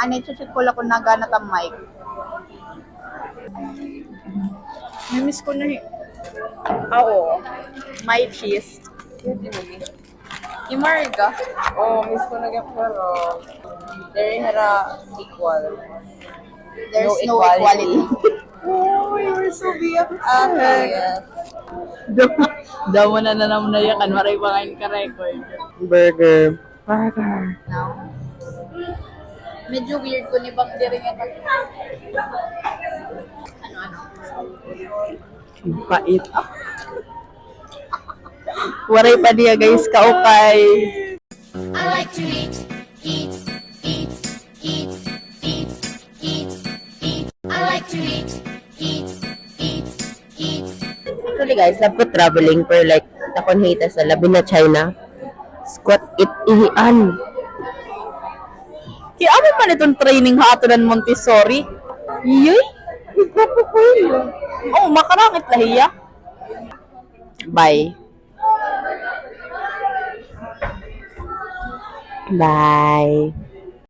Ano, check ko lang kung nagana ta mic. Namiss ko na oo. My cheese. Imarga. Oh, miss ko na gyud pero there hara equal. There's no equality. Oh, you're so BFF. Yes. Daw na naman na yakan. Maray pa ngayon ka record. Burger. No? Medyo weird ko ni Bang Diri nga. Ano? Pait. Waray pa diya guys kaukay. I like to eat, eat, eat, eat, eat, eat, eat. I like to eat, eat, eat, eat. Actually guys, love ko traveling pero like takon hita sa labi na China. Squat it ihian. Kaya ano man itong training haatunan Montessori? Yay! Ikaw ko yun. Oh, makarangit lahiya. Bye. Bye.